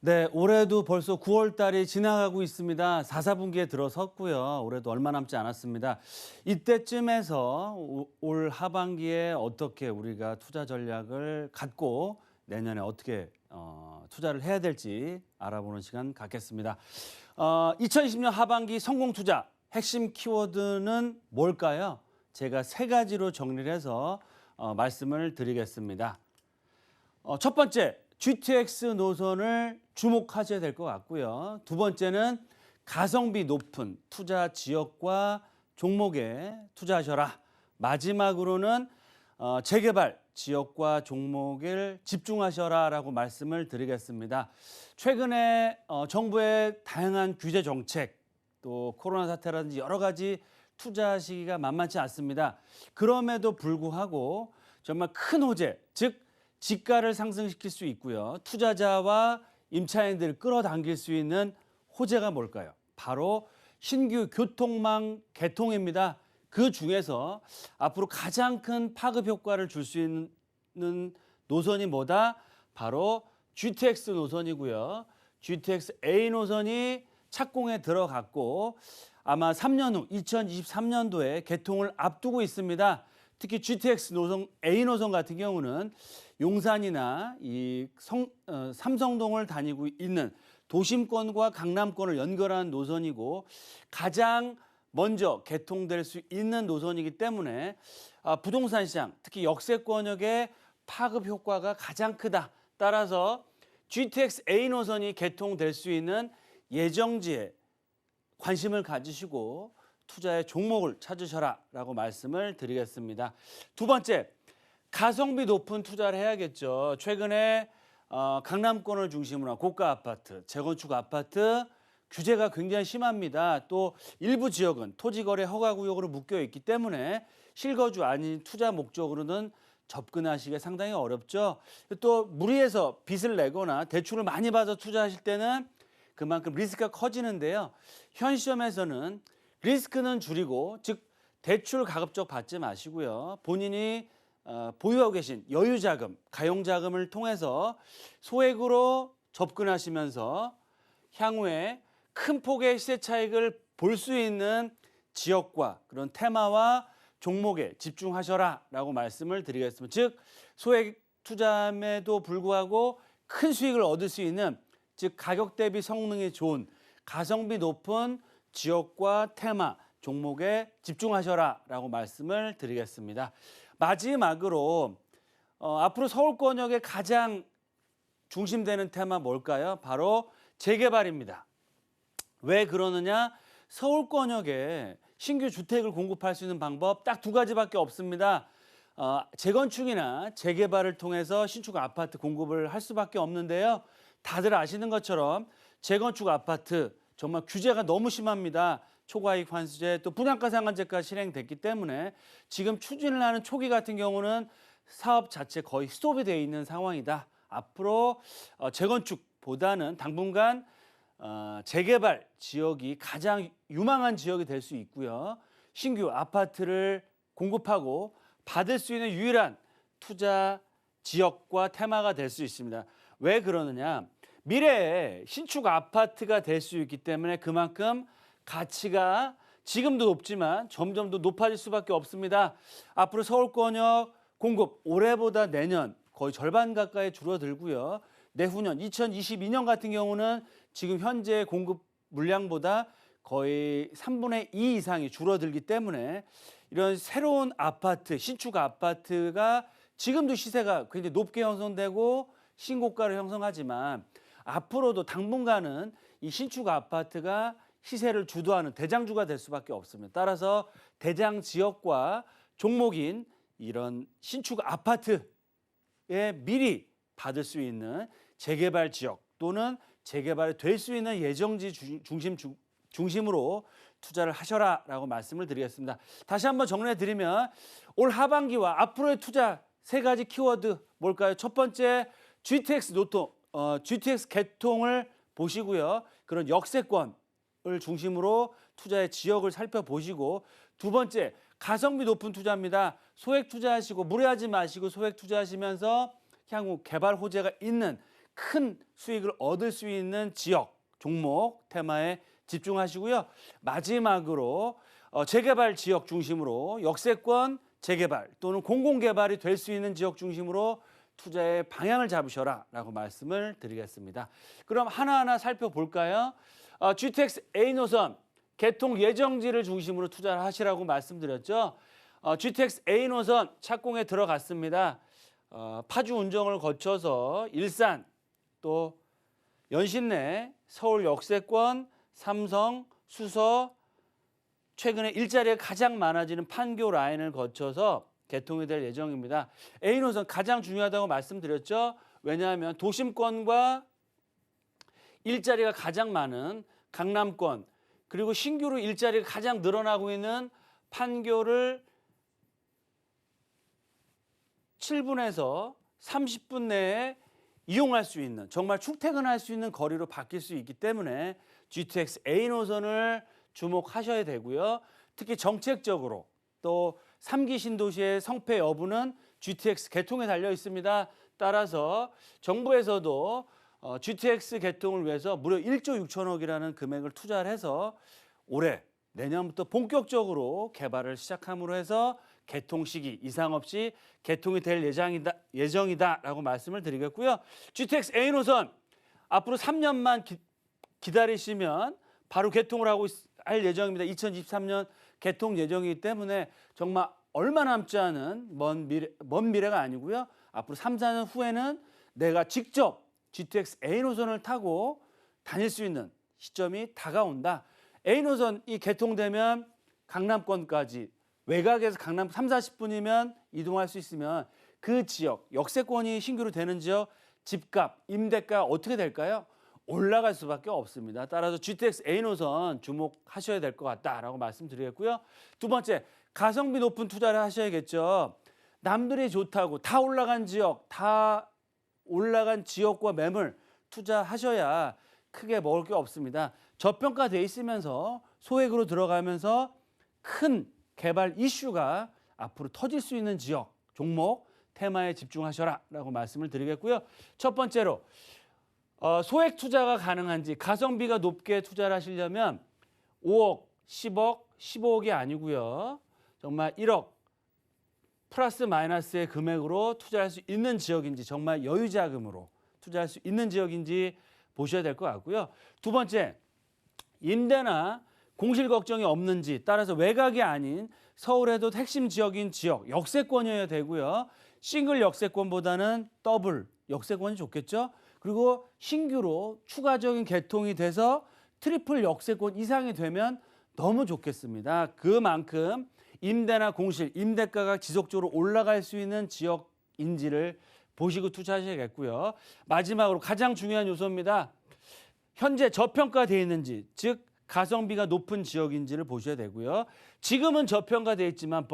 네, 올해도 벌써 9월 달이 지나가고 있습니다. 4, 4분기에 들어섰고요. 올해도 얼마 남지 않았습니다. 이때쯤에서 올 하반기에 어떻게 우리가 투자 전략을 갖고 내년에 어떻게 투자를 해야 될지 알아보는 시간 갖겠습니다. 2020년 하반기 성공 투자 핵심 키워드는 뭘까요? 제가 세 가지로 정리를 해서 말씀을 드리겠습니다. 첫 번째, GTX 노선을 주목하셔야 될 것 같고요. 두 번째는 가성비 높은 투자 지역과 종목에 투자하셔라. 마지막으로는 재개발 지역과 종목을 집중하셔라라고 말씀을 드리겠습니다. 최근에 정부의 다양한 규제 정책, 또 코로나 사태라든지 여러 가지 투자하시기가 만만치 않습니다. 그럼에도 불구하고 정말 큰 호재, 즉 지가를 상승시킬 수 있고요. 투자자와 임차인들을 끌어당길 수 있는 호재가 뭘까요? 바로 신규 교통망 개통입니다. 그 중에서 앞으로 가장 큰 파급 효과를 줄 수 있는 노선이 뭐다? 바로 GTX 노선이고요. GTX A 노선이 착공에 들어갔고 아마 3년 후 2023년도에 개통을 앞두고 있습니다. 특히 GTX 노선 A 노선 같은 경우는 용산이나 삼성동을 다니고 있는 도심권과 강남권을 연결하는 노선이고 가장 먼저 개통될 수 있는 노선이기 때문에 부동산 시장, 특히 역세권역의 파급 효과가 가장 크다. 따라서 GTX A 노선이 개통될 수 있는 예정지에 관심을 가지시고 투자의 종목을 찾으셔라라고 말씀을 드리겠습니다. 두 번째, 가성비 높은 투자를 해야겠죠. 최근에 강남권을 중심으로 한 고가 아파트, 재건축 아파트 규제가 굉장히 심합니다. 또 일부 지역은 토지거래 허가구역으로 묶여 있기 때문에 실거주 아닌 투자 목적으로는 접근하시기가 상당히 어렵죠. 또 무리해서 빚을 내거나 대출을 많이 받아 투자하실 때는 그만큼 리스크가 커지는데요. 현 시점에서는 리스크는 줄이고, 즉 대출 가급적 받지 마시고요. 본인이 보유하고 계신 여유자금, 가용자금을 통해서 소액으로 접근하시면서 향후에 큰 폭의 시세 차익을 볼 수 있는 지역과 그런 테마와 종목에 집중하셔라라고 말씀을 드리겠습니다. 즉 소액 투자임에도 불구하고 큰 수익을 얻을 수 있는, 즉 가격 대비 성능이 좋은 가성비 높은 지역과 테마, 종목에 집중하셔라라고 말씀을 드리겠습니다. 마지막으로 앞으로 서울권역의 가장 중심되는 테마 뭘까요? 바로 재개발입니다. 왜 그러느냐? 서울권역에 신규 주택을 공급할 수 있는 방법 딱 두 가지밖에 없습니다. 재건축이나 재개발을 통해서 신축 아파트 공급을 할 수밖에 없는데요. 다들 아시는 것처럼 재건축 아파트 정말 규제가 너무 심합니다. 초과이익 환수제, 또 분양가 상한제가 실행됐기 때문에 지금 추진을 하는 초기 같은 경우는 사업 자체 거의 스톱이 되어 있는 상황이다. 앞으로 재건축보다는 당분간 재개발 지역이 가장 유망한 지역이 될 수 있고요. 신규 아파트를 공급하고 받을 수 있는 유일한 투자 지역과 테마가 될 수 있습니다. 왜 그러느냐? 미래에 신축 아파트가 될 수 있기 때문에 그만큼 가치가 지금도 높지만 점점 더 높아질 수밖에 없습니다. 앞으로 서울권역 공급 올해보다 내년 거의 절반 가까이 줄어들고요. 내후년 2022년 같은 경우는 지금 현재 공급 물량보다 거의 3분의 2 이상이 줄어들기 때문에 이런 새로운 아파트, 신축 아파트가 지금도 시세가 굉장히 높게 형성되고 신고가를 형성하지만 앞으로도 당분간은 이 신축 아파트가 시세를 주도하는 대장주가 될 수밖에 없습니다. 따라서 대장 지역과 종목인 이런 신축 아파트에 미리 받을 수 있는 재개발 지역 또는 재개발이 될 수 있는 예정지 중심으로 투자를 하셔라라고 말씀을 드리겠습니다. 다시 한번 정리해 드리면 올 하반기와 앞으로의 투자 세 가지 키워드 뭘까요? 첫 번째, GTX GTX 개통을 보시고요. 그런 역세권을 중심으로 투자의 지역을 살펴보시고, 두 번째, 가성비 높은 투자입니다. 소액 투자하시고 무리하지 마시고 소액 투자하시면서 향후 개발 호재가 있는 큰 수익을 얻을 수 있는 지역, 종목, 테마에 집중하시고요. 마지막으로 재개발 지역 중심으로 역세권 재개발 또는 공공개발이 될 수 있는 지역 중심으로 투자의 방향을 잡으셔라라고 말씀을 드리겠습니다. 그럼 하나하나 살펴볼까요? GTX A 노선 개통 예정지를 중심으로 투자를 하시라고 말씀드렸죠. GTX A 노선 착공에 들어갔습니다. 파주 운정을 거쳐서 일산 또 연신내 서울 역세권, 삼성, 수서 최근에 일자리가 가장 많아지는 판교 라인을 거쳐서 개통이 될 예정입니다. A 노선 가장 중요하다고 말씀드렸죠. 왜냐하면 도심권과 일자리가 가장 많은 강남권 그리고 신규로 일자리가 가장 늘어나고 있는 판교를 7분에서 30분 내에 이용할 수 있는 정말 출퇴근할 수 있는 거리로 바뀔 수 있기 때문에 GTX A 노선을 주목하셔야 되고요. 특히 정책적으로 또 3기 신도시의 성패 여부는 GTX 개통에 달려 있습니다. 따라서 정부에서도 GTX 개통을 위해서 무려 1조 6천억이라는 금액을 투자를 해서 올해 내년부터 본격적으로 개발을 시작함으로 해서 개통 시기 이상 없이 개통이 될 예정이다라고 말씀을 드리겠고요. GTX A 노선 앞으로 3년만 기다리시면 바로 개통을 할 예정입니다. 2023년 개통 예정이기 때문에 정말 얼마 남지 않은 먼 미래가 아니고요. 앞으로 3, 4년 후에는 내가 직접 GTX A 노선을 타고 다닐 수 있는 시점이 다가온다. A 노선이 개통되면 강남권까지 외곽에서 강남 3, 40분이면 이동할 수 있으면 그 지역, 역세권이 신규로 되는 지역 집값, 임대가 어떻게 될까요? 올라갈 수밖에 없습니다. 따라서 GTX A 노선 주목하셔야 될 것 같다라고 말씀드리겠고요. 두 번째, 가성비 높은 투자를 하셔야겠죠. 남들이 좋다고 다 올라간 지역과 매물 투자하셔야 크게 먹을 게 없습니다. 저평가돼 있으면서 소액으로 들어가면서 큰 개발 이슈가 앞으로 터질 수 있는 지역, 종목, 테마에 집중하셔라라고 말씀을 드리겠고요. 첫 번째로 소액 투자가 가능한지 가성비가 높게 투자를 하시려면 5억, 10억, 15억이 아니고요. 정말 1억 플러스 마이너스의 금액으로 투자할 수 있는 지역인지 정말 여유 자금으로 투자할 수 있는 지역인지 보셔야 될 것 같고요. 두 번째, 임대나 공실 걱정이 없는지 따라서 외곽이 아닌 서울에도 핵심 지역인 지역 역세권이어야 되고요. 싱글 역세권보다는 더블 역세권이 좋겠죠. 그리고 신규로 추가적인 개통이 돼서 트리플 역세권 이상이 되면 너무 좋겠습니다. 그만큼 임대나 공실, 임대가가 지속적으로 올라갈 수 있는 지역인지를 보시고 투자하셔야겠고요. 마지막으로 가장 중요한 요소입니다. 현재 저평가되어 있는지, 즉 가성비가 높은 지역인지를 보셔야 되고요. 지금은 저평가되어 있지만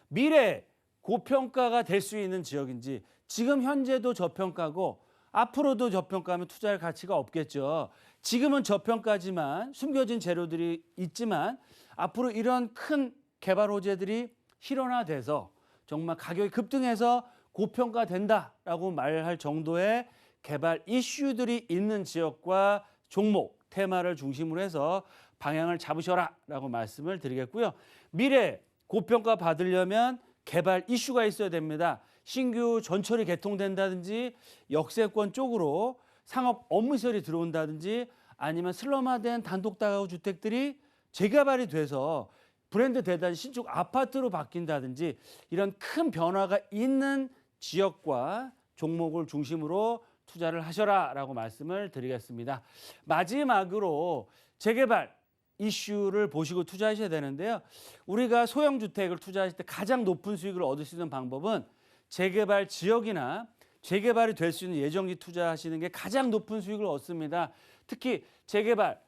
미래에 고평가가 될 수 있는 지역인지 지금 현재도 저평가고 앞으로도 저평가하면 투자할 가치가 없겠죠. 지금은 저평가지만 숨겨진 재료들이 있지만 앞으로 이런 큰 개발 호재들이 실현화돼서 정말 가격이 급등해서 고평가된다라고 말할 정도의 개발 이슈들이 있는 지역과 종목, 테마를 중심으로 해서 방향을 잡으셔라라고 말씀을 드리겠고요. 미래 고평가 받으려면 개발 이슈가 있어야 됩니다. 신규 전철이 개통된다든지 역세권 쪽으로 상업 업무시설이 들어온다든지 아니면 슬럼화된 단독다가구 주택들이 재개발이 돼서 브랜드 대단 신축 아파트로 바뀐다든지 이런 큰 변화가 있는 지역과 종목을 중심으로 투자를 하셔라라고 말씀을 드리겠습니다. 마지막으로 재개발 이슈를 보시고 투자하셔야 되는데요. 우리가 소형 주택을 투자하실 때 가장 높은 수익을 얻을 수 있는 방법은 재개발 지역이나 재개발이 될 수 있는 예정지 투자하시는 게 가장 높은 수익을 얻습니다. 특히 재개발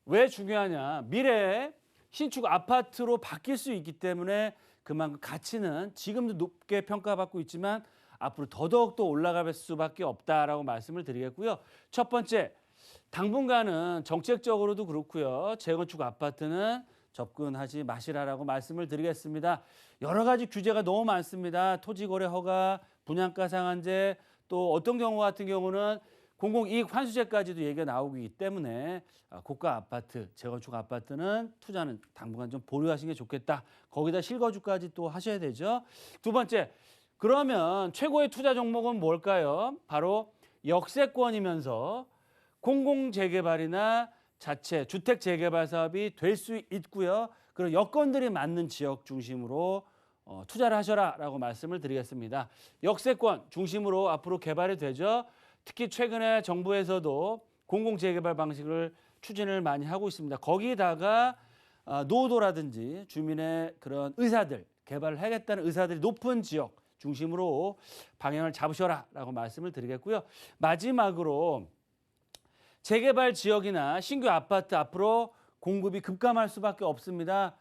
왜 중요하냐? 미래에 신축 아파트로 바뀔 수 있기 때문에 그만큼 가치는 지금도 높게 평가받고 있지만 앞으로 더더욱 올라갈 수밖에 없다라고 말씀을 드리겠고요. 첫 번째, 당분간은 정책적으로도 그렇고요. 재건축 아파트는 접근하지 마시라라고 말씀을 드리겠습니다. 여러 가지 규제가 너무 많습니다. 토지거래 허가, 분양가 상한제, 또 어떤 경우 같은 경우는 공공이익 환수제까지도 얘기가 나오기 때문에 고가 아파트, 재건축 아파트는 투자는 당분간 좀 보류하시는 게 좋겠다. 거기다 실거주까지 또 하셔야 되죠. 두 번째, 그러면 최고의 투자 종목은 뭘까요? 바로 역세권이면서 공공재개발이나 자체 주택 재개발 사업이 될 수 있고요. 그리고 여건들이 맞는 지역 중심으로 투자를 하셔라라고 말씀을 드리겠습니다. 역세권 중심으로 앞으로 개발이 되죠. 특히 최근에 정부에서도 공공재개발 방식을 추진을 많이 하고 있습니다. 거기다가 노도라든지 주민의 그런 의사들, 개발을 하겠다는 의사들이 높은 지역 중심으로 방향을 잡으셔라라고 말씀을 드리겠고요. 마지막으로 재개발 지역이나 신규 아파트 앞으로 공급이 급감할 수밖에 없습니다.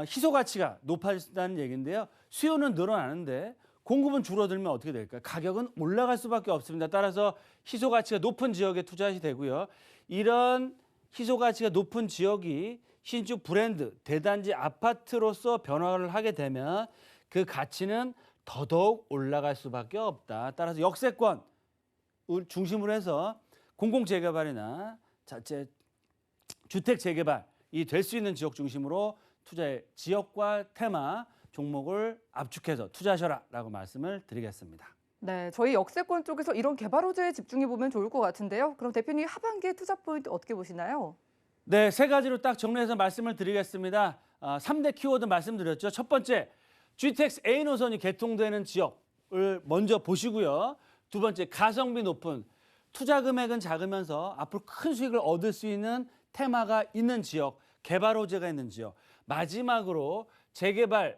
희소 가치가 높아진다는 얘기인데요. 수요는 늘어나는데 공급은 줄어들면 어떻게 될까요? 가격은 올라갈 수밖에 없습니다. 따라서 희소 가치가 높은 지역에 투자하셔야 되고요. 이런 희소 가치가 높은 지역이 신축 브랜드, 대단지 아파트로서 변화를 하게 되면 그 가치는 더더욱 올라갈 수밖에 없다. 따라서 역세권 중심으로 해서 공공재개발이나 자체 주택 재개발이 될 수 있는 지역 중심으로 투자의 지역과 테마 종목을 압축해서 투자하셔라라고 말씀을 드리겠습니다. 네, 저희 역세권 쪽에서 이런 개발 호재에 집중해 보면 좋을 것 같은데요. 그럼 대표님 하반기에 투자 포인트 어떻게 보시나요? 네, 세 가지로 딱 정리해서 말씀을 드리겠습니다. 3대 키워드 말씀드렸죠. 첫 번째, GTX A 노선이 개통되는 지역을 먼저 보시고요. 두 번째, 가성비 높은 투자 금액은 작으면서 앞으로 큰 수익을 얻을 수 있는 테마가 있는 지역, 개발 호재가 있는 지역. 마지막으로 재개발이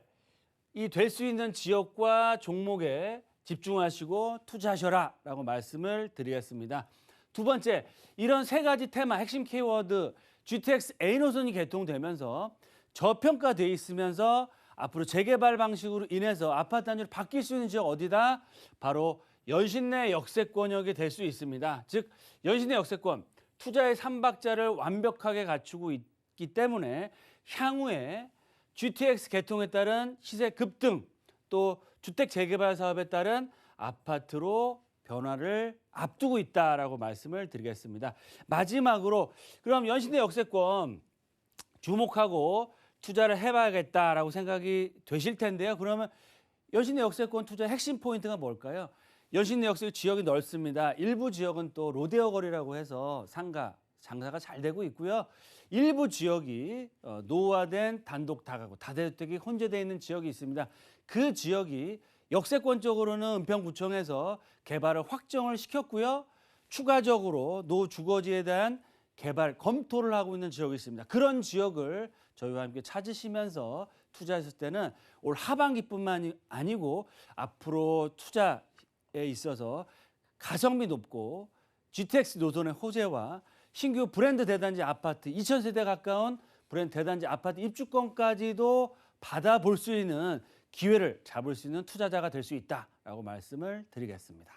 될 수 있는 지역과 종목에 집중하시고 투자하셔라라고 말씀을 드리겠습니다. 두 번째, 이런 세 가지 테마 핵심 키워드 GTX A 노선이 개통되면서 저평가돼 있으면서 앞으로 재개발 방식으로 인해서 아파트 단지로 바뀔 수 있는 지역 어디다? 바로 연신내 역세권역이 될 수 있습니다. 즉 연신내 역세권 투자의 3박자를 완벽하게 갖추고 있기 때문에 향후에 GTX 개통에 따른 시세 급등 또 주택 재개발 사업에 따른 아파트로 변화를 앞두고 있다라고 말씀을 드리겠습니다. 마지막으로 그럼 연신내 역세권 주목하고 투자를 해봐야겠다라고 생각이 되실 텐데요. 그러면 연신내 역세권 투자의 핵심 포인트가 뭘까요? 연신내 역세권 지역이 넓습니다. 일부 지역은 또 로데오 거리라고 해서 상가, 장사가 잘 되고 있고요. 일부 지역이 노후화된 단독 다가구, 다대주택이 혼재되어 있는 지역이 있습니다. 그 지역이 역세권적으로는 은평구청에서 개발을 확정을 시켰고요. 추가적으로 노주거지에 대한 개발 검토를 하고 있는 지역이 있습니다. 그런 지역을 저희와 함께 찾으시면서 투자했을 때는 올 하반기뿐만 아니고 앞으로 투자에 있어서 가성비 높고 GTX 노선의 호재와 신규 브랜드 대단지 아파트 2,000세대 가까운 브랜드 대단지 아파트 입주권까지도 받아볼 수 있는 기회를 잡을 수 있는 투자자가 될 수 있다라고 말씀을 드리겠습니다.